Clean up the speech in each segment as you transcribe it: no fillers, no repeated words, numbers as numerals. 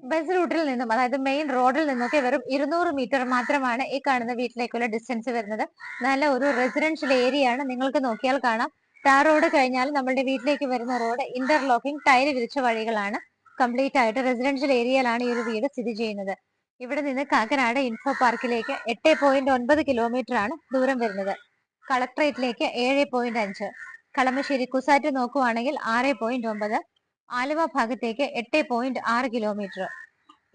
Bus റൂട്ടിൽ നിന്നും അതായത് മെയിൻ റോഡിൽ നിന്നൊക്കെ വെറും 200 മീറ്റർ മാത്രമാണ് ഈ കാണുന്ന വീട്ടിലേക്കുള്ള ഡിസ്റ്റൻസ് വരുന്നത്. നല്ല ഒരു റെസിഡൻഷ്യൽ ഏരിയ ആണ്. നിങ്ങൾക്ക് നോക്കിയാൽ കാണാം, ടാർ റോഡ് കഴിഞ്ഞാൽ നമ്മളുടെ വീട്ടിലേക്ക് വരുന്ന റോഡ് ഇന്റർലോക്കിംഗ് ടൈല് വിരിച്ച വഴികളാണ്. കംപ്ലീറ്റ് ആയിട്ട് റെസിഡൻഷ്യൽ ഏരിയയിലാണ് ഈ ഒരു വീട് സ്ഥിതി ചെയ്യുന്നത്. ഇവിടെ നിന്ന് കാക്കനാട് ഇൻഫോ പാർക്കിലേക്ക് 8.9 കിലോമീറ്റർ ആണ് ദൂരം വരുന്നത്. കളക്ട്രേറ്റിലേക്ക് 7.5, കളമശ്ശേരി കുസാറ്റ് നോക്കുവാണെങ്കിൽ 6.9, ആലുവ ഭാഗത്തേക്ക് 8.6 കിലോമീറ്റർ,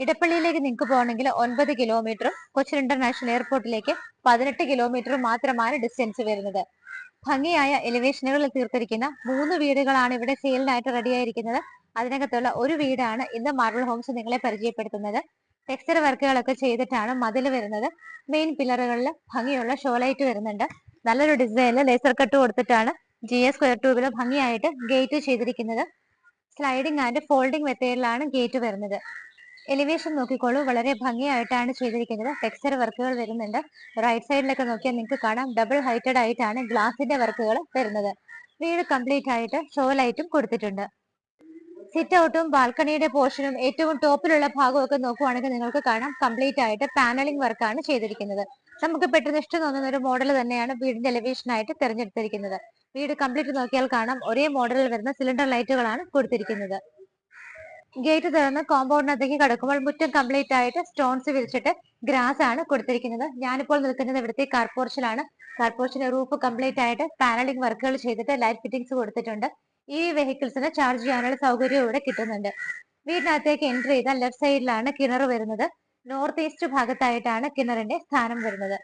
ഇടപ്പള്ളിയിലേക്ക് നിങ്ങൾക്ക് പോകണമെങ്കിൽ 9 കിലോമീറ്ററും കൊച്ചിൻ ഇന്റർനാഷണൽ എയർപോർട്ടിലേക്ക് 18 കിലോമീറ്റർ മാത്രമാണ് ഡിസ്റ്റൻസ് വരുന്നത്. ഭംഗിയായ എലിവേഷനുകളിൽ തീർത്തിരിക്കുന്ന 3 വീടുകളാണ് ഇവിടെ സെയിലിനായിട്ട് റെഡി ആയിരിക്കുന്നത്. അതിനകത്തുള്ള ഒരു വീടാണ് ഇന്ന് മാർബിൾ ഹോംസ് നിങ്ങളെ പരിചയപ്പെടുത്തുന്നത്. ടെക്സ്ചർ വർക്കുകളൊക്കെ ചെയ്തിട്ടാണ് മതിൽ വരുന്നത്. മെയിൻ പില്ലറുകളിൽ ഭംഗിയുള്ള ഷോലൈറ്റ് വരുന്നുണ്ട്. നല്ലൊരു ഡിസൈനിൽ ലേസർ കട്ട് കൊടുത്തിട്ടാണ് GA² ട്യൂബിൽ ഭംഗിയായിട്ട് ഗേറ്റ് ചെയ്തിരിക്കുന്നത്. സ്ലൈഡിംഗ് ആൻഡ് ഫോൾഡിംഗ് മെത്തേഡിലാണ് ഗേറ്റ് വരുന്നത്. എലിവേഷൻ നോക്കിക്കോളൂ, വളരെ ഭംഗിയായിട്ടാണ് ചെയ്തിരിക്കുന്നത്. ടെക്സ്ചർ വർക്കുകൾ വരുന്നുണ്ട്. റൈറ്റ് സൈഡിലൊക്കെ നോക്കിയാൽ നിങ്ങൾക്ക് കാണാം, ഡബിൾ ഹൈറ്റഡ് ആയിട്ടാണ് ഗ്ലാസിന്റെ വർക്കുകൾ വരുന്നത്. വീട് കംപ്ലീറ്റ് ആയിട്ട് ഷോ ലൈറ്റും കൊടുത്തിട്ടുണ്ട്. സിറ്റ് ഔട്ടും ബാൽക്കണിയുടെ പോർഷനും ഏറ്റവും ടോപ്പിലുള്ള ഭാഗവും ഒക്കെ നോക്കുവാണെങ്കിൽ നിങ്ങൾക്ക് കാണാം, കംപ്ലീറ്റ് ആയിട്ട് പാനലിംഗ് വർക്കാണ് ചെയ്തിരിക്കുന്നത്. നമുക്ക് പെട്ടെന്ന് ഇഷ്ടം തോന്നുന്ന ഒരു മോഡൽ തന്നെയാണ് വീടിന്റെ എലിവേഷൻ ആയിട്ട് തിരഞ്ഞെടുത്തിരിക്കുന്നത്. വീട് കംപ്ലീറ്റ് നോക്കിയാൽ കാണാം, ഒരേ മോഡലിൽ വരുന്ന സിലിണ്ടർ ലൈറ്റുകളാണ് കൊടുത്തിരിക്കുന്നത്. ഗേറ്റ് തുറന്ന് കോമ്പൗണ്ടിനകത്തേക്ക് കടക്കുമ്പോൾ മുറ്റം കംപ്ലീറ്റ് ആയിട്ട് സ്റ്റോൺസ് വിരിച്ചിട്ട് ഗ്രാസ് ആണ് കൊടുത്തിരിക്കുന്നത്. ഞാനിപ്പോൾ നിൽക്കുന്നത് ഇവിടുത്തെ കാർ പോർച്ചിലാണ്. കാർ പോർച്ചിന്റെ റൂഫ് കംപ്ലീറ്റ് ആയിട്ട് പാനലിംഗ് വർക്കുകൾ ചെയ്തിട്ട് ലൈറ്റ് ഫിറ്റിംഗ്സ് കൊടുത്തിട്ടുണ്ട്. ഈ വെഹിക്കിൾസിന് ചാർജ് ചെയ്യാനുള്ള സൗകര്യം ഇവിടെ കിട്ടുന്നുണ്ട്. വീടിനകത്തേക്ക് എൻട്രി ചെയ്താൽ ലെഫ്റ്റ് സൈഡിലാണ് കിണർ വരുന്നത്. നോർത്ത് ഈസ്റ്റ് ഭാഗത്തായിട്ടാണ് കിണറിന്റെ സ്ഥാനം വരുന്നത്.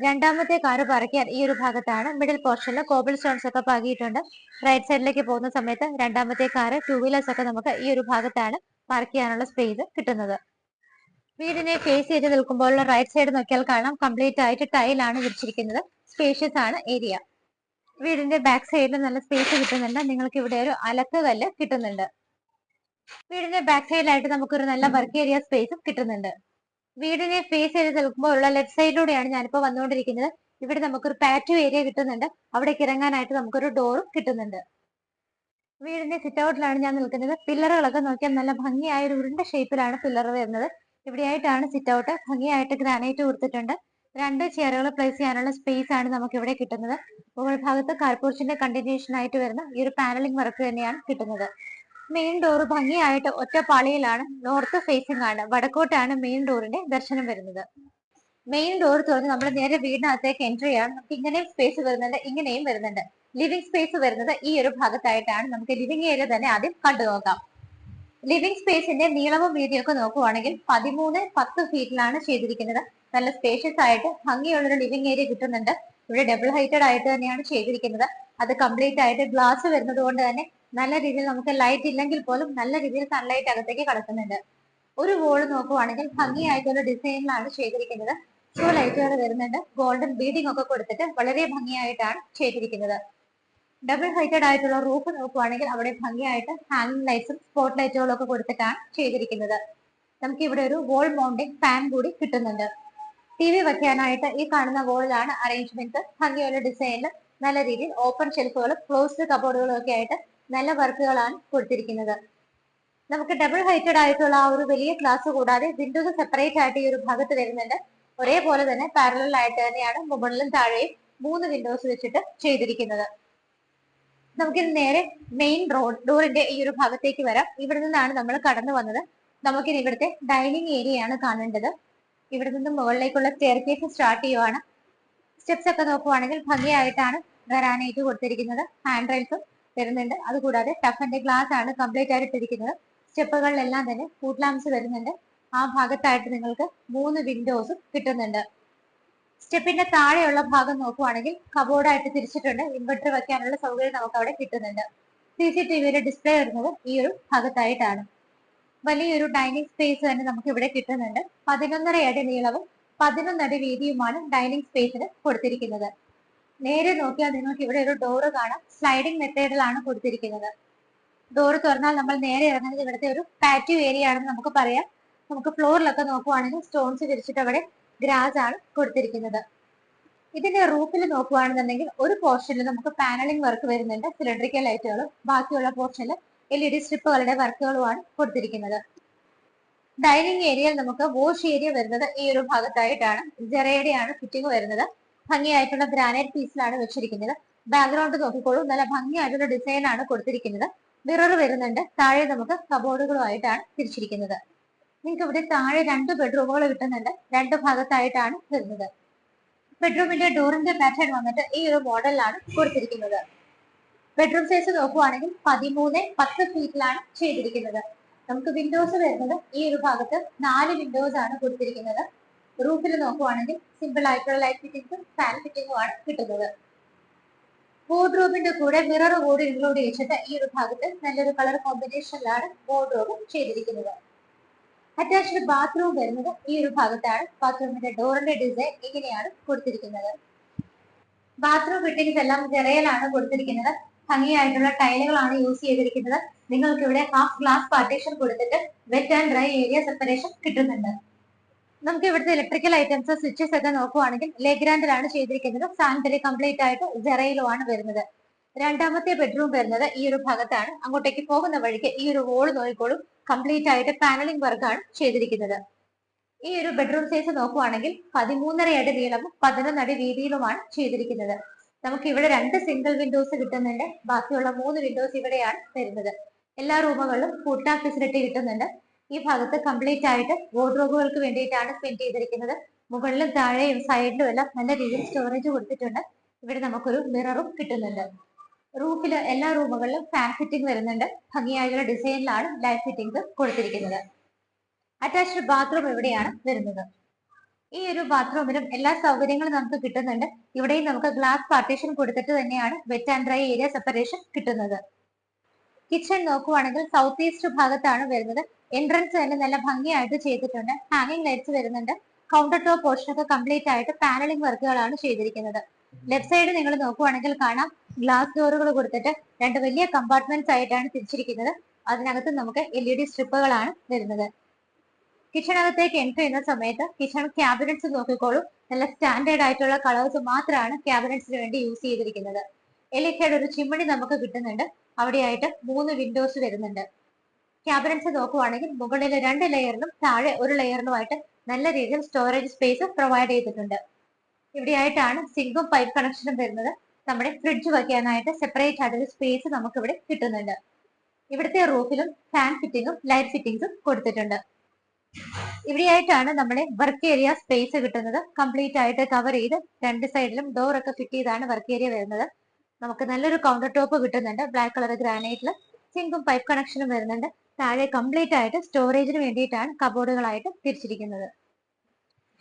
രണ്ടാമത്തെ കാറ് പാർക്ക് ചെയ്യാൻ ഈ ഒരു ഭാഗത്താണ്. മിഡിൽ പോർഷനിൽ കോബിൾ സ്റ്റോൺസ് ഒക്കെ പാകിയിട്ടുണ്ട്. റൈറ്റ് സൈഡിലേക്ക് പോകുന്ന സമയത്ത് രണ്ടാമത്തെ കാറ്, 2 വീലേഴ്സ് ഒക്കെ നമുക്ക് ഈ ഒരു ഭാഗത്താണ് പാർക്ക് ചെയ്യാനുള്ള സ്പേസ് കിട്ടുന്നത്. വീടിനെ ഫേസ് ചെയ്ത് നിൽക്കുമ്പോൾ റൈറ്റ് സൈഡ് നോക്കിയാൽ കാണാം, കംപ്ലീറ്റ് ആയിട്ട് ടൈലാണ് വിരിച്ചിരിക്കുന്നത്. സ്പേഷ്യസ് ആണ് ഏരിയ. വീടിന്റെ ബാക്ക് സൈഡിൽ നല്ല സ്പേസ് കിട്ടുന്നുണ്ട്. നിങ്ങൾക്ക് ഇവിടെ ഒരു അലക്ക് കല്ല് കിട്ടുന്നുണ്ട്. വീടിന്റെ ബാക്ക് സൈഡിലായിട്ട് നമുക്കൊരു നല്ല വർക്ക് ഏരിയ സ്പേസും കിട്ടുന്നുണ്ട്. വീടിനെ ഫേസ് ചെയ്ത് നിൽക്കുമ്പോൾ ഉള്ള ലെഫ്റ്റ് സൈഡിലൂടെയാണ് ഞാനിപ്പോ വന്നുകൊണ്ടിരിക്കുന്നത്. ഇവിടെ നമുക്കൊരു പാറ്റോ ഏരിയ കിട്ടുന്നുണ്ട്. അവിടേക്ക് ഇറങ്ങാനായിട്ട് നമുക്കൊരു ഡോറും കിട്ടുന്നുണ്ട്. വീടിന്റെ സിറ്റ് ഔട്ടിലാണ് ഞാൻ നിൽക്കുന്നത്. പില്ലറുകളൊക്കെ നോക്കിയാൽ നല്ല ഭംഗിയായ ഒരു ഉരുണ്ട ഷേപ്പിലാണ് പില്ലർ വരുന്നത്. ഇവിടെയായിട്ടാണ് സിറ്റ് ഔട്ട്. ഭംഗിയായിട്ട് ഗ്രാനൈറ്റ് കൊടുത്തിട്ടുണ്ട്. 2 ചെയറുകൾ പ്ലേസ് ചെയ്യാനുള്ള സ്പേസ് ആണ് നമുക്ക് ഇവിടെ കിട്ടുന്നത്. മുകൾ ഭാഗത്ത് കാർപോർച്ചിന്റെ കണ്ടിന്യൂഷൻ ആയിട്ട് വരുന്ന ഈ ഒരു പാനലിംഗ് വർക്ക് തന്നെയാണ് കിട്ടുന്നത്. മെയിൻ ഡോർ ഭംഗിയായിട്ട് ഒറ്റപ്പാളിയിലാണ്, നോർത്ത് ഫേസിംഗ് ആണ്. വടക്കോട്ടാണ് മെയിൻ ഡോറിന്റെ ദർശനം വരുന്നത്. മെയിൻ ഡോർ തുറന്ന് നമ്മൾ നേരെ വീടിനകത്തേക്ക് എൻട്രി ചെയ്യാൻ നമുക്ക് ഇങ്ങനെയും സ്പേസ് വരുന്നുണ്ട്, ഇങ്ങനെയും വരുന്നുണ്ട്. ലിവിംഗ് സ്പേസ് വരുന്നത് ഈ ഒരു ഭാഗത്തായിട്ടാണ്. നമുക്ക് ലിവിംഗ് ഏരിയ തന്നെ ആദ്യം കണ്ടു നോക്കാം. ലിവിംഗ് സ്പേസിന്റെ നീളവും വീതിയും ഒക്കെ നോക്കുവാണെങ്കിൽ 13-10 ഫീറ്റിലാണ് ചെയ്തിരിക്കുന്നത്. നല്ല സ്പേഷ്യസ് ആയിട്ട് ഭംഗിയുള്ളൊരു ലിവിംഗ് ഏരിയ കിട്ടുന്നുണ്ട്. ഇവിടെ ഡബിൾ ഹൈറ്റഡ് ആയിട്ട് തന്നെയാണ് ചെയ്തിരിക്കുന്നത്. അത് കംപ്ലീറ്റ് ആയിട്ട് ഗ്ലാസ് വരുന്നത് കൊണ്ട് തന്നെ നല്ല രീതിയിൽ നമുക്ക് ലൈറ്റ് ഇല്ലെങ്കിൽ പോലും നല്ല രീതിയിൽ സൺലൈറ്റ് അകത്തേക്ക് കടക്കുന്നുണ്ട്. ഒരു വോള് നോക്കുവാണെങ്കിൽ ഭംഗിയായിട്ടുള്ള ഡിസൈനിലാണ് ചെയ്തിരിക്കുന്നത്. ഷോ ലൈറ്റുകൾ വരുന്നുണ്ട്. ഗോൾഡൻ ബീഡിംഗ് ഒക്കെ കൊടുത്തിട്ട് വളരെ ഭംഗിയായിട്ടാണ് ചെയ്തിരിക്കുന്നത്. ഡബിൾ ഹൈറ്റഡ് ആയിട്ടുള്ള റൂഫ് നോക്കുവാണെങ്കിൽ അവിടെ ഭംഗിയായിട്ട് ഹാങ്ങിങ് ലൈറ്റ്സും സ്പോട്ട് ലൈറ്റുകളും ഒക്കെ കൊടുത്തിട്ടാണ് ചെയ്തിരിക്കുന്നത്. നമുക്ക് ഇവിടെ ഒരു വോൾ മൗണ്ടിങ് ഫാൻ കൂടി കിട്ടുന്നുണ്ട്. TV വെക്കാനായിട്ട് ഈ കാണുന്ന വോളിലാണ് അറേഞ്ച്മെന്റ്. ഭംഗിയുള്ള ഡിസൈനിൽ നല്ല രീതിയിൽ ഓപ്പൺ ഷെൽഫുകളും ക്ലോസ്ഡ് കബോർഡുകളും ഒക്കെ ആയിട്ട് നല്ല വർക്കുകളാണ് കൊടുത്തിരിക്കുന്നത്. നമുക്ക് ഡബിൾ ഹൈറ്റഡ് ആയിട്ടുള്ള ആ ഒരു വലിയ ഗ്ലാസ് കൂടാതെ വിൻഡോസ് സെപ്പറേറ്റ് ആയിട്ട് ഈ ഒരു ഭാഗത്ത് വരുന്നുണ്ട്. ഒരേപോലെ തന്നെ പാരലൽ ആയിട്ട് തന്നെയാണ് മുകളിലും താഴെയും 3 വിൻഡോസ് വെച്ചിട്ട് ചെയ്തിരിക്കുന്നത്. നമുക്കിത് നേരെ മെയിൻ ഡോറിന്റെ ഈ ഒരു ഭാഗത്തേക്ക് വരാം. ഇവിടെ നിന്നാണ് നമ്മൾ കടന്നു വന്നത്. നമുക്കിത് ഇവിടുത്തെ ഡൈനിങ് ഏരിയ ആണ് കാണേണ്ടത്. ഇവിടെ നിന്നും മുകളിലേക്കുള്ള സ്റ്റെയർ കേസ് സ്റ്റാർട്ട് ചെയ്യുവാണ്. സ്റ്റെപ്സ് ഒക്കെ നോക്കുവാണെങ്കിൽ ഭംഗിയായിട്ടാണ് ഗ്രാനൈറ്റ് കൊടുത്തിരിക്കുന്നത്. ഹാൻഡ് റൈൽസും വരുന്നുണ്ട്. അതുകൂടാതെ ടഫന്റെ ഗ്ലാസ് ആണ് കംപ്ലീറ്റ് ആയിട്ട് ഇട്ടിരിക്കുന്നത്. സ്റ്റെപ്പുകളിലെല്ലാം തന്നെ ഫുഡ് ലാംപ്സ് വരുന്നുണ്ട്. ആ ഭാഗത്തായിട്ട് നിങ്ങൾക്ക് 3 വിൻഡോസും കിട്ടുന്നുണ്ട്. സ്റ്റെപ്പിന്റെ താഴെയുള്ള ഭാഗം നോക്കുവാണെങ്കിൽ കബോർഡായിട്ട് തിരിച്ചിട്ടുണ്ട്. ഇൻവെർട്ടർ വെക്കാനുള്ള സൗകര്യം നമുക്ക് അവിടെ കിട്ടുന്നുണ്ട്. CCTVയുടെ ഡിസ്പ്ലേ വരുന്നത് ഈ ഒരു ഭാഗത്തായിട്ടാണ്. വലിയൊരു ഡൈനിങ് സ്പേസ് തന്നെ നമുക്ക് ഇവിടെ കിട്ടുന്നുണ്ട്. 11.5 അടി നീളവും 11 അടി വീതിയുമാണ് ഡൈനിങ് സ്പേസിന് കൊടുത്തിരിക്കുന്നത്. നേരെ നോക്കിയാൽ നിങ്ങൾക്ക് ഇവിടെ ഒരു ഡോറ് കാണാം. സ്ലൈഡിംഗ് മെത്തേഡിലാണ് കൊടുത്തിരിക്കുന്നത്. ഡോറ് തുറന്നാൽ നമ്മൾ നേരെ ഇറങ്ങുന്നത് ഇവിടുത്തെ ഒരു പാറ്റോ ഏരിയ ആണെന്ന് നമുക്ക് പറയാം. നമുക്ക് ഫ്ലോറിലൊക്കെ നോക്കുവാണെങ്കിൽ സ്റ്റോൺസ് വിരിച്ചിട്ട് അവിടെ ഗ്രാസ് ആണ് കൊടുത്തിരിക്കുന്നത്. ഇതിന്റെ റൂഫിൽ നോക്കുവാണെന്നുണ്ടെങ്കിൽ ഒരു പോർഷനിൽ നമുക്ക് പാനലിംഗ് വർക്ക് വരുന്നുണ്ട്, സിലിണ്ടറിക്കൽ ലൈറ്റുകളും. ബാക്കിയുള്ള പോർഷനിൽ LED സ്ട്രിപ്പുകളുടെ വർക്കുകളുമാണ് കൊടുത്തിരിക്കുന്നത്. ഡൈനിങ് ഏരിയയിൽ നമുക്ക് വാഷ് ഏരിയ വരുന്നത് ഈ ഒരു ഭാഗത്തായിട്ടാണ്. ജെറയുടെയാണ് ഫിറ്റിംഗ് വരുന്നത്. ഭംഗിയായിട്ടുള്ള ഗ്രാനൈറ്റ് പീസിലാണ് വെച്ചിരിക്കുന്നത്. ബാക്ക്ഗ്രൗണ്ട് നോക്കിക്കോളൂ, നല്ല ഭംഗിയായിട്ടുള്ള ഡിസൈൻ ആണ് കൊടുത്തിരിക്കുന്നത്. മിറർ വരുന്നുണ്ട്. താഴെ നമുക്ക് കബോർഡുകളുമായിട്ടാണ് തിരിച്ചിരിക്കുന്നത്. നിങ്ങൾക്ക് ഇവിടെ താഴെ 2 ബെഡ്റൂമുകൾ കിട്ടുന്നുണ്ട്. 2 ഭാഗത്തായിട്ടാണ് വരുന്നത്. ബെഡ്റൂമിന്റെ ഡോറിന്റെ പാറ്റേൺ വന്നിട്ട് ഈ ഒരു മോഡലിലാണ് കൊടുത്തിരിക്കുന്നത്. ബെഡ്റൂം സൈസ് നോക്കുവാണെങ്കിൽ 13-10 ഫീറ്റിലാണ് ചെയ്തിരിക്കുന്നത്. നമുക്ക് വിൻഡോസ് വരുന്നത് ഈ ഒരു ഭാഗത്ത് 4 വിൻഡോസ് ആണ് കൊടുത്തിരിക്കുന്നത്. റൂഫിൽ നോക്കുവാണെങ്കിൽ സിമ്പിൾ ആയിട്ടുള്ള ലൈറ്റ് ഫിറ്റിംഗും ഫാൻ ഫിറ്റിംഗും ആണ് കിട്ടുന്നത്. വാർഡ്രോബിന്റെ കൂടെ മിറർ കൂടി ഇൻക്ലൂഡ് ചെയ്തിട്ട് ഈ ഒരു ഭാഗത്ത് നല്ലൊരു കളർ കോമ്പിനേഷനിലാണ് വാർഡ്രോബ് ചെയ്തിരിക്കുന്നത്. അറ്റാച്ച്ഡ് ബാത്റൂം വരുന്നത് ഈ ഒരു ഭാഗത്താണ്. ബാത്റൂമിന്റെ ഡോറിന്റെ ഡിസൈൻ ഇങ്ങനെയാണ് കൊടുത്തിരിക്കുന്നത്. ബാത്റൂം ഫിറ്റിംഗ്സ് എല്ലാം ജെറയിലാണ് കൊടുത്തിരിക്കുന്നത്. ഭംഗിയായിട്ടുള്ള ടൈലുകളാണ് യൂസ് ചെയ്തിരിക്കുന്നത്. നിങ്ങൾക്ക് ഇവിടെ ഹാഫ് ഗ്ലാസ് പാർട്ടീഷൻ കൊടുത്തിട്ട് wet and dry area separation കിട്ടുന്നുണ്ട്. നമുക്ക് ഇവിടുത്തെ ഇലക്ട്രിക്കൽ ഐറ്റംസ് സ്വിച്ചസ് ഒക്കെ നോക്കുവാണെങ്കിൽ ലെഗ്രാൻഡിലാണ് ചെയ്തിരിക്കുന്നത്. സാനിറ്ററി കംപ്ലീറ്റ് ആയിട്ട് ജെറയിലുമാണ് വരുന്നത്. രണ്ടാമത്തെ ബെഡ്റൂം വരുന്നത് ഈ ഒരു ഭാഗത്താണ്. അങ്ങോട്ടേക്ക് പോകുന്ന വഴിക്ക് ഈ ഒരു വോള് നോക്കിക്കോളൂ, കംപ്ലീറ്റ് ആയിട്ട് പാനലിംഗ് വർക്കാണ് ചെയ്തിരിക്കുന്നത്. ഈ ഒരു ബെഡ്റൂം സൈസ് നോക്കുവാണെങ്കിൽ 13.5 അടി നീളവും 11 അടി വീതിയിലുമാണ് ചെയ്തിരിക്കുന്നത്. നമുക്ക് ഇവിടെ 2 സിംഗിൾ വിൻഡോസ് കിട്ടുന്നുണ്ട്. ബാക്കിയുള്ള 3 വിൻഡോസ് ഇവിടെയാണ് വരുന്നത്. എല്ലാ റൂമുകളിലും ഫുഡ് ഫെസിലിറ്റി കിട്ടുന്നുണ്ട്. ഈ ഭാഗത്ത് കംപ്ലീറ്റ് ആയിട്ട് വാർഡ്രോബുകൾക്ക് വേണ്ടിയിട്ടാണ് സ്പെൻഡ് ചെയ്തിരിക്കുന്നത്. മുകളിലും താഴെയും സൈഡിലും എല്ലാം നല്ല രീതിയിൽ സ്റ്റോറേജ് കൊടുത്തിട്ടുണ്ട്. ഇവിടെ നമുക്കൊരു മിററും കിട്ടുന്നുണ്ട്. റൂഫിൽ എല്ലാ റൂമുകളിലും ഫാൻ ഫിറ്റിംഗ് വരുന്നുണ്ട്. ഭംഗിയായുള്ള ഡിസൈനിലാണ് ലൈറ്റ് ഫിറ്റിംഗ് കൊടുത്തിരിക്കുന്നത്. അറ്റാച്ച്ഡ് ബാത്റൂം ഇവിടെയാണ് വരുന്നത്. ഈ ഒരു ബാത്റൂമിലും എല്ലാ സൗകര്യങ്ങളും നമുക്ക് കിട്ടുന്നുണ്ട്. ഇവിടെയും നമുക്ക് ഗ്ലാസ് പാർട്ടീഷൻ കൊടുത്തിട്ട് തന്നെയാണ് wet and dry area separation കിട്ടുന്നത്. കിച്ചൺ നോക്കുവാണെങ്കിൽ സൗത്ത് ഈസ്റ്റ് ഭാഗത്താണ് വരുന്നത്. എൻട്രൻസ് തന്നെ നല്ല ഭംഗിയായിട്ട് ചെയ്തിട്ടുണ്ട്. ഹാങ്ങിങ് ലൈറ്റ്സ് വരുന്നുണ്ട്. കൗണ്ടർ ടോപ്പ് പോർഷൻ ഒക്കെ കംപ്ലീറ്റ് ആയിട്ട് പാനലിംഗ് വർക്കുകളാണ് ചെയ്തിരിക്കുന്നത്. ലെഫ്റ്റ് സൈഡ് നിങ്ങൾ നോക്കുവാണെങ്കിൽ കാണാം, ഗ്ലാസ് ഡോറുകൾ കൊടുത്തിട്ട് 2 വലിയ കമ്പാർട്ട്മെന്റ്സ് ആയിട്ടാണ് തിരിച്ചിരിക്കുന്നത്. അതിനകത്ത് നമുക്ക് LED സ്ട്രിപ്പുകളാണ് വരുന്നത്. കിച്ചണകത്തേക്ക് എൻട്രി ചെയ്യുന്ന സമയത്ത് കിച്ചൺ ക്യാബിനറ്റ്സ് നോക്കിക്കോളൂ, നല്ല സ്റ്റാൻഡേർഡ് ആയിട്ടുള്ള കളേഴ്സ് മാത്രമാണ് ക്യാബിനറ്റ്സിന് വേണ്ടി യൂസ് ചെയ്തിരിക്കുന്നത്. എലിക്കയുടെ ഒരു ചിമ്മിണി നമുക്ക് കിട്ടുന്നുണ്ട്. അവിടെയായിട്ട് 3 വിൻഡോസ് വരുന്നുണ്ട്. ക്യാബിനറ്റ്സ് നോക്കുവാണെങ്കിൽ മുകളിൽ 2 ലെയറിലും താഴെ 1 ലെയറിലുമായിട്ട് നല്ല രീതിയിൽ സ്റ്റോറേജ് സ്പേസ് പ്രൊവൈഡ് ചെയ്തിട്ടുണ്ട്. ഇവിടെയായിട്ടാണ് സിങ്കും പൈപ്പ് കണക്ഷനും വരുന്നത്. നമ്മുടെ ഫ്രിഡ്ജ് വയ്ക്കാനായിട്ട് സെപ്പറേറ്റ് ആയിട്ടൊരു സ്പേസ് നമുക്ക് ഇവിടെ കിട്ടുന്നുണ്ട്. ഇവിടുത്തെ റൂഫിലും ഫാൻ ഫിറ്റിംഗും ലൈറ്റ് ഫിറ്റിംഗ്സും കൊടുത്തിട്ടുണ്ട്. ഇവിടെയായിട്ടാണ് നമ്മുടെ വർക്ക് ഏരിയ സ്പേസ് കിട്ടുന്നത്. കംപ്ലീറ്റ് ആയിട്ട് കവർ ചെയ്ത് 2 സൈഡിലും ഡോർ ഒക്കെ ഫിറ്റ് ചെയ്താണ് വർക്ക് ഏരിയ വരുന്നത്. നമുക്ക് നല്ലൊരു കൗണ്ടർ ടോപ്പ് കിട്ടുന്നുണ്ട്. ബ്ലാക്ക് കളർ ഗ്രാനൈറ്റിൽ സിങ്കും പൈപ്പ് കണക്ഷനും വരുന്നുണ്ട്. താഴെ കംപ്ലീറ്റ് ആയിട്ട് സ്റ്റോറേജിന് വേണ്ടിയിട്ടാണ് കബോർഡുകളായിട്ട് തിരിച്ചിരിക്കുന്നത്.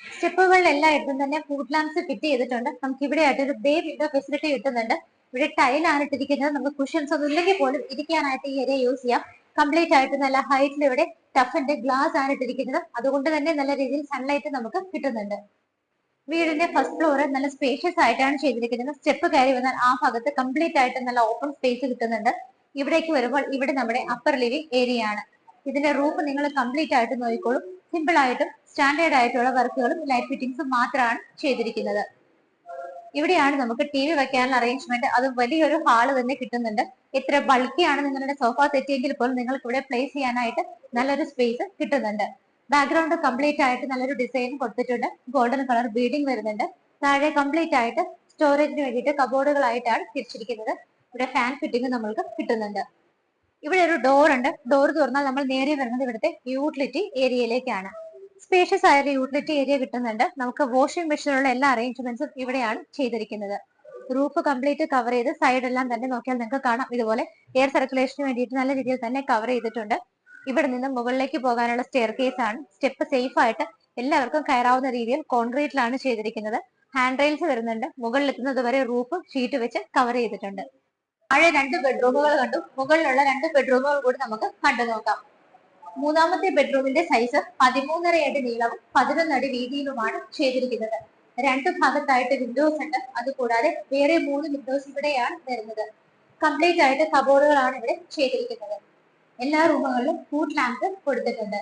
സ്റ്റെപ്പുകളിൽ എല്ലായിടത്തും തന്നെ ഫുഡ് ലാംപ്സ് ഫിറ്റ് ചെയ്തിട്ടുണ്ട്. നമുക്ക് ഇവിടെ ആയിട്ട് ഒരു ബേ വിൻഡോ ഫെസിലിറ്റി കിട്ടുന്നുണ്ട്. ഇവിടെ ടൈലാണ് ഇട്ടിരിക്കുന്നത്. നമുക്ക് കുഷൻസ് ഒന്നും ഇല്ലെങ്കിൽ പോലും ഇരിക്കാനായിട്ട് ഈ ഏരിയ യൂസ് ചെയ്യാം. കംപ്ലീറ്റ് ആയിട്ട് നല്ല ഹൈറ്റിൽ ഇവിടെ ടഫിന്റെ ഗ്ലാസ് ആണ് ഇട്ടിരിക്കുന്നത്. അതുകൊണ്ട് തന്നെ നല്ല രീതിയിൽ സൺലൈറ്റ് നമുക്ക് കിട്ടുന്നുണ്ട്. വീടിന്റെ ഫസ്റ്റ് ഫ്ലോർ നല്ല സ്പേഷ്യസ് ആയിട്ടാണ് ചെയ്തിരിക്കുന്നത്. സ്റ്റെപ്പ് കയറി വന്നാൽ ആ ഭാഗത്ത് കംപ്ലീറ്റ് ആയിട്ട് നല്ല ഓപ്പൺ സ്പേസ് കിട്ടുന്നുണ്ട്. ഇവിടേക്ക് വരുമ്പോൾ ഇവിടെ നമ്മുടെ അപ്പർ ലിവിംഗ് ഏരിയ ആണ്. ഇതിന്റെ റൂഫ് നിങ്ങൾ കംപ്ലീറ്റ് ആയിട്ട് നോക്കിക്കോളും. സിമ്പിൾ ആയിട്ടും സ്റ്റാൻഡേർഡ് ആയിട്ടുള്ള വർക്കുകളും ലൈറ്റ് ഫിറ്റിംഗ്സും മാത്രമാണ് ചെയ്തിരിക്കുന്നത്. ഇവിടെയാണ് നമുക്ക് TV വെക്കാനുള്ള അറേഞ്ച്മെന്റ്. അത് വലിയൊരു ഹാള് തന്നെ കിട്ടുന്നുണ്ട്. എത്ര ബൾക്കിയാണ് നിങ്ങളുടെ സോഫ തെറ്റിയെങ്കിൽ പോലും നിങ്ങൾക്ക് ഇവിടെ പ്ലേസ് ചെയ്യാനായിട്ട് നല്ലൊരു സ്പേസ് കിട്ടുന്നുണ്ട്. ബാക്ക്ഗ്രൗണ്ട് കംപ്ലീറ്റ് ആയിട്ട് നല്ലൊരു ഡിസൈൻ കൊടുത്തിട്ടുണ്ട്. ഗോൾഡൻ കളർ ബീഡിംഗ് വരുന്നുണ്ട്. താഴെ കംപ്ലീറ്റ് ആയിട്ട് സ്റ്റോറേജിന് വേണ്ടിയിട്ട് കബോർഡുകളായിട്ടാണ് തിരിച്ചിരിക്കുന്നത്. ഇവിടെ ഫാൻ ഫിറ്റിംഗ് നമ്മൾക്ക് കിട്ടുന്നുണ്ട്. ഇവിടെ ഒരു ഡോർ ഉണ്ട്. ഡോർ തുറന്നാൽ നമ്മൾ നേരെ വരുന്നത് ഇവിടുത്തെ യൂട്ടിലിറ്റി ഏരിയയിലേക്കാണ്. സ്പേഷ്യസ് ആയ യൂട്ടിലിറ്റി ഏരിയ കിട്ടുന്നുണ്ട്. നമുക്ക് വാഷിംഗ് മെഷീനുള്ള എല്ലാ അറേഞ്ച്മെന്റ്സും ഇവിടെയാണ് ചെയ്തിരിക്കുന്നത്. റൂഫ് കംപ്ലീറ്റ് കവർ ചെയ്ത് സൈഡെല്ലാം തന്നെ നോക്കിയാൽ നിങ്ങൾക്ക് കാണാം, ഇതുപോലെ എയർ സർക്കുലേഷന് വേണ്ടിയിട്ട് നല്ല രീതിയിൽ തന്നെ കവർ ചെയ്തിട്ടുണ്ട്. ഇവിടെ നിന്ന് മുകളിലേക്ക് പോകാനുള്ള സ്റ്റെയർ കേസ് ആണ്. സ്റ്റെപ്പ് സേഫ് ആയിട്ട് എല്ലാവർക്കും കയറാവുന്ന രീതിയിൽ കോൺക്രീറ്റിലാണ് ചെയ്തിരിക്കുന്നത്. ഹാൻഡ് റെയിൽസ് വരുന്നുണ്ട്. മുകളിലെത്തുന്നത് വരെ റൂഫ് ഷീറ്റ് വെച്ച് കവർ ചെയ്തിട്ടുണ്ട്. താഴെ 2 ബെഡ്റൂമുകൾ കണ്ടു. മുകളിലുള്ള 2 ബെഡ്റൂമുകൾ കൂടി നമുക്ക് കണ്ടു നോക്കാം. മൂന്നാമത്തെ ബെഡ്റൂമിന്റെ സൈസ് 13.5 അടി നീളവും 11 അടി വീതിയിലുമാണ് ചെയ്തിരിക്കുന്നത്. 2 ഭാഗത്തായിട്ട് വിൻഡോസ് ഉണ്ട്. അതുകൂടാതെ വേറെ 3 വിൻഡോസ് ഇവിടെയാണ് വരുന്നത്. കംപ്ലീറ്റ് ആയിട്ട് കബോർഡുകളാണ് ഇവിടെ ചെയ്തിരിക്കുന്നത്. എല്ലാ റൂമുകളിലും ഫുഡ് ലാമ്പ് കൊടുത്തിട്ടുണ്ട്.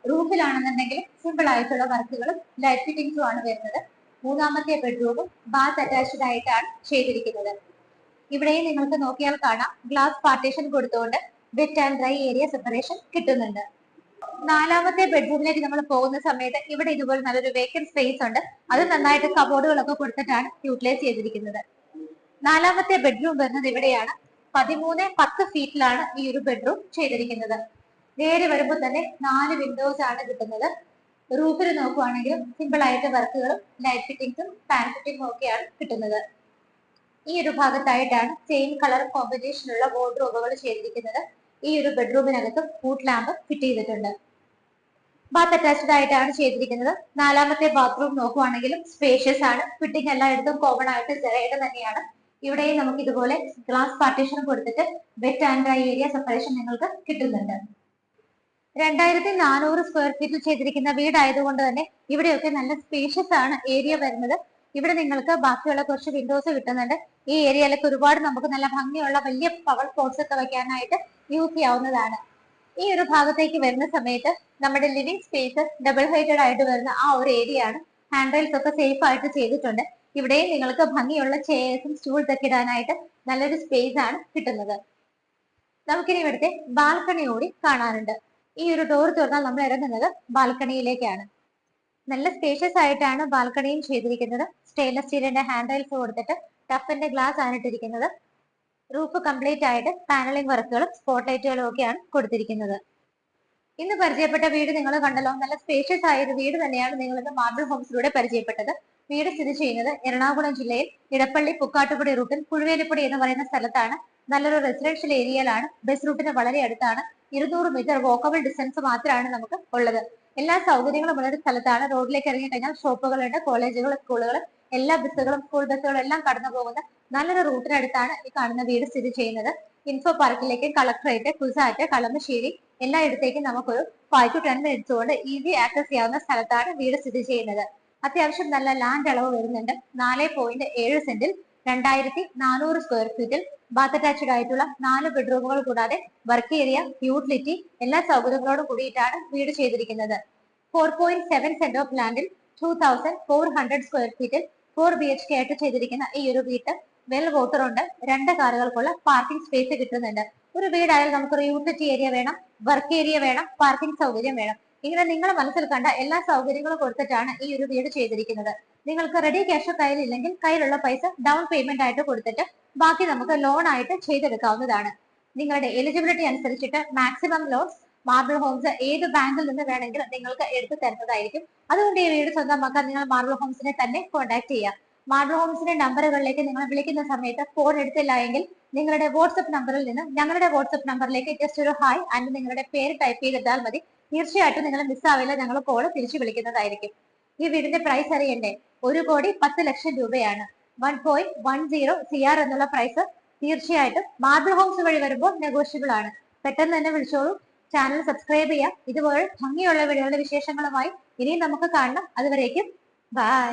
റൂഫിലാണെന്നുണ്ടെങ്കിൽ സിമ്പിൾ ആയിട്ടുള്ള വർക്കുകളും ലൈറ്റ് ഫിറ്റിംഗ്സും ആണ് വരുന്നത്. മൂന്നാമത്തെ ബെഡ്റൂമും ബാത്ത് അറ്റാച്ച്ഡ് ആയിട്ടാണ് ചെയ്തിരിക്കുന്നത്. ഇവിടെയും നിങ്ങൾക്ക് നോക്കിയാൽ കാണാം, ഗ്ലാസ് പാർട്ടീഷൻ കൊടുത്തുകൊണ്ട് wet and dry area separation കിട്ടുന്നുണ്ട്. നാലാമത്തെ ബെഡ്റൂമിലേക്ക് നമ്മൾ പോകുന്ന സമയത്ത് ഇവിടെ ഇതുപോലെ നല്ലൊരു വേക്കന്റ് സ്പേസ് ഉണ്ട്. അത് നന്നായിട്ട് കബോർഡുകളൊക്കെ കൊടുത്തിട്ടാണ് യൂട്ടിലൈസ് ചെയ്തിരിക്കുന്നത്. നാലാമത്തെ ബെഡ്റൂം വരുന്നത് ഇവിടെയാണ്. 13-10 ഫീറ്റിലാണ് ഈ ഒരു ബെഡ്റൂം ചെയ്തിരിക്കുന്നത്. നേരെ വരുമ്പോൾ തന്നെ 4 വിൻഡോസ് ആണ് കിട്ടുന്നത്. റൂഫിൽ നോക്കുവാണെങ്കിലും സിമ്പിൾ ആയിട്ട് വർക്കുകളും ലൈറ്റ് ഫിറ്റിംഗ്സും ഫാൻ ഫിറ്റിംഗും ഒക്കെയാണ് കിട്ടുന്നത്. ഈ ഒരു ഭാഗത്തായിട്ടാണ് സെയിം കളർ കോമ്പിനേഷനുള്ള വാർഡ്രോബുകൾ ചെയ്തിരിക്കുന്നത്. ഈ ഒരു ബെഡ്റൂമിനകത്തും ഫുഡ് ലാമ്പ് ഫിറ്റ് ചെയ്തിട്ടുണ്ട്. ബാത്ത് അറ്റാച്ച്ഡ് ആയിട്ടാണ് ചെയ്തിരിക്കുന്നത്. നാലാമത്തെ ബാത്റൂം നോക്കുവാണെങ്കിലും സ്പേഷ്യസ് ആണ്. ഫിറ്റിംഗ് എല്ലായിടത്തും കോമൺ ആയിട്ട് ജെറയുടെ തന്നെയാണ്. ഇവിടെയും നമുക്ക് ഇതുപോലെ ഗ്ലാസ് പാർട്ടീഷൻ കൊടുത്തിട്ട് wet and dry area separation നിങ്ങൾക്ക് കിട്ടുന്നുണ്ട്. 2400 സ്ക്വയർ ഫീറ്റിൽ ചെയ്തിരിക്കുന്ന വീടായതുകൊണ്ട് തന്നെ ഇവിടെയൊക്കെ നല്ല സ്പേഷ്യസ് ആണ് ഏരിയ വരുന്നത്. ഇവിടെ നിങ്ങൾക്ക് ബാക്കിയുള്ള കുറച്ച് വിൻഡോസ് കിട്ടുന്നുണ്ട്. ഈ ഏരിയയിലൊക്കെ ഒരുപാട് നമുക്ക് നല്ല ഭംഗിയുള്ള വലിയ പവർ പോട്ട്സ് ഒക്കെ വെക്കാനായിട്ട് യൂസ് ചെയ്യാവുന്നതാണ്. ഈ ഒരു ഭാഗത്തേക്ക് വരുന്ന സമയത്ത് നമ്മുടെ ലിവിംഗ് സ്പേസ് ഡബിൾ ഹൈറ്റഡ് ആയിട്ട് വരുന്ന ആ ഒരു ഏരിയ ആണ്. ഹാൻഡ് റെയിൽസ് ഒക്കെ സേഫ് ആയിട്ട് ചെയ്തിട്ടുണ്ട്. ഇവിടെയും നിങ്ങൾക്ക് ഭംഗിയുള്ള ചെയർസും സ്റ്റൂൾസ് ഒക്കെ ഇടാനായിട്ട് നല്ലൊരു സ്പേസ് ആണ് കിട്ടുന്നത്. നമുക്കിനി ഇവിടുത്തെ ബാൽക്കണി കൂടി കാണാനുണ്ട്. ഈ ഒരു ഡോർ തുറന്നാൽ നമ്മൾ ഇറങ്ങുന്നത് ബാൽക്കണിയിലേക്കാണ്. നല്ല സ്പേഷ്യസ് ആയിട്ടാണ് ബാൽക്കണിയും ചെയ്തിരിക്കുന്നത്. സ്റ്റെയിൻലെസ് സ്റ്റീലിന്റെ ഹാൻഡ് റെയിൽസ് കൊടുത്തിട്ട് ടഫിന്റെ ഗ്ലാസ് ആണ് ഇട്ടിരിക്കുന്നത്. റൂഫ് കംപ്ലീറ്റ് ആയിട്ട് പാനലിംഗ് വർക്കുകളും സ്പോട്ട് ലൈറ്റുകളും ഒക്കെയാണ് കൊടുത്തിരിക്കുന്നത്. ഇന്ന് പരിചയപ്പെട്ട വീട് നിങ്ങൾ കണ്ടല്ലോ. നല്ല സ്പേഷ്യസ് ആയ ഒരു വീട് തന്നെയാണ് നിങ്ങൾ ഇന്ന് മാർബിൾ ഹോംസിലൂടെ പരിചയപ്പെട്ടത്. വീട് സ്ഥിതി ചെയ്യുന്നത് എറണാകുളം ജില്ലയിൽ ഇടപ്പള്ളി പുക്കാട്ടുപടി റൂട്ടിൽ കുഴുവേലിപ്പടി എന്ന് പറയുന്ന സ്ഥലത്താണ്. നല്ലൊരു റെസിഡൻഷ്യൽ ഏരിയയിലാണ്. ബസ് റൂട്ടിന് വളരെ അടുത്താണ്. 200 മീറ്റർ വോക്കബിൾ ഡിസ്റ്റൻസ് മാത്രമാണ് നമുക്ക് ഉള്ളത്. എല്ലാ സൗകര്യങ്ങളും ഉള്ള ഒരു സ്ഥലത്താണ്. റോഡിലേക്ക് ഇറങ്ങി കഴിഞ്ഞാൽ ഷോപ്പുകളുണ്ട്, കോളേജുകൾ, സ്കൂളുകൾ, എല്ലാ ബസ്സുകളും സ്കൂൾ ബസ്സുകളും എല്ലാം കടന്നു പോകുന്ന നല്ലൊരു റൂട്ടിനടുത്താണ് ഈ കാണുന്ന വീട് സ്ഥിതി ചെയ്യുന്നത്. ഇൻഫോ പാർക്കിലേക്ക്, കളക്ടറേറ്റ്, കുസാറ്റ്, കളമശ്ശേരി എല്ലായിടത്തേക്കും നമുക്കൊരു 5 to 10 മിനിറ്റ്സ് കൊണ്ട് ഈസി ആക്സസ് ചെയ്യാവുന്ന സ്ഥലത്താണ് വീട് സ്ഥിതി ചെയ്യുന്നത്. അത്യാവശ്യം നല്ല ലാൻഡ് അളവ് വരുന്നുണ്ട്. 4.7 സെന്റിൽ 2400 സ്ക്വയർ ഫീറ്റിൽ ബാത്ത് അറ്റാച്ച്ഡ് ആയിട്ടുള്ള 4 ബെഡ്റൂമുകൾ കൂടാതെ വർക്ക് ഏരിയ, യൂട്ടിലിറ്റി എല്ലാ സൗകര്യങ്ങളോടും കൂടിയിട്ടാണ് വീട് ചെയ്തിരിക്കുന്നത്. 4.7 സെന്റ് ഓഫ് ലാൻഡിൽ 2400 സ്ക്വയർ ഫീറ്റിൽ 4 BHK ആയിട്ട് ചെയ്തിരിക്കുന്ന ഈ ഒരു വീട്ട് വെൽ വാട്ടർ ഉണ്ട്. 2 കാറുകൾക്കുള്ള പാർക്കിംഗ് സ്പേസ് കിട്ടുന്നുണ്ട്. ഒരു വീടായാലും നമുക്കൊരു യൂട്ടിലിറ്റി ഏരിയ വേണം, വർക്ക് ഏരിയ വേണം, പാർക്കിംഗ് സൗകര്യം വേണം. ഇങ്ങനെ നിങ്ങൾ മനസ്സിൽ കണ്ട എല്ലാ സൗകര്യങ്ങളും കൊടുത്തിട്ടാണ് ഈ ഒരു വീട് ചെയ്തിരിക്കുന്നത്. നിങ്ങൾക്ക് റെഡി ക്യാഷ് കയ്യിലില്ലെങ്കിൽ കയ്യിലുള്ള പൈസ ഡൗൺ പേയ്മെന്റ് ആയിട്ട് കൊടുത്തിട്ട് ബാക്കി നമുക്ക് ലോൺ ആയിട്ട് ചെയ്തെടുക്കാവുന്നതാണ്. നിങ്ങളുടെ എലിജിബിലിറ്റി അനുസരിച്ചിട്ട് മാക്സിമം ലോൺസ് മാർബിൾ ഹോംസ് ഏത് ബാങ്കിൽ നിന്ന് വേണമെങ്കിലും നിങ്ങൾക്ക് എടുത്തു തരുന്നതായിരിക്കും. അതുകൊണ്ട് ഈ വീട് സ്വന്തമാക്കാൻ നിങ്ങൾ മാർബിൾ ഹോംസിനെ തന്നെ കോൺടാക്ട് ചെയ്യുക. മാർബിൾ ഹോംസിന്റെ നമ്പറുകളിലേക്ക് നിങ്ങൾ വിളിക്കുന്ന സമയത്ത് ഫോൺ എടുത്തില്ല എങ്കിൽ നിങ്ങളുടെ വാട്സ്ആപ്പ് നമ്പറിൽ നിന്ന് ഞങ്ങളുടെ വാട്സ്ആപ്പ് നമ്പറിലേക്ക് ജസ്റ്റ് ഒരു ഹായ് ആൻഡ് നിങ്ങളുടെ പേര് ടൈപ്പ് ചെയ്തിട്ടാൽ മതി. തീർച്ചയായിട്ടും നിങ്ങൾ മിസ്സാവില്ല. ഞങ്ങൾ കോള് തിരിച്ചു വിളിക്കുന്നതായിരിക്കും. ഈ വീടിന്റെ പ്രൈസ് അറിയണ്ടേ? 1,10,00,000 രൂപയാണ്. 1.10 CR എന്നുള്ള പ്രൈസ് തീർച്ചയായിട്ടും മാർബിൾ ഹോംസ് വഴി വരുമ്പോൾ നെഗോഷ്യബിൾ ആണ്. പെട്ടെന്ന് തന്നെ വിളിച്ചോളൂ. ചാനൽ സബ്സ്ക്രൈബ് ചെയ്യാം. ഇതുപോലെ ഭംഗിയുള്ള വീടുകളുടെ വിശേഷങ്ങളുമായി ഇനിയും നമുക്ക് കാണണം. അതുവരേക്കും ബൈ.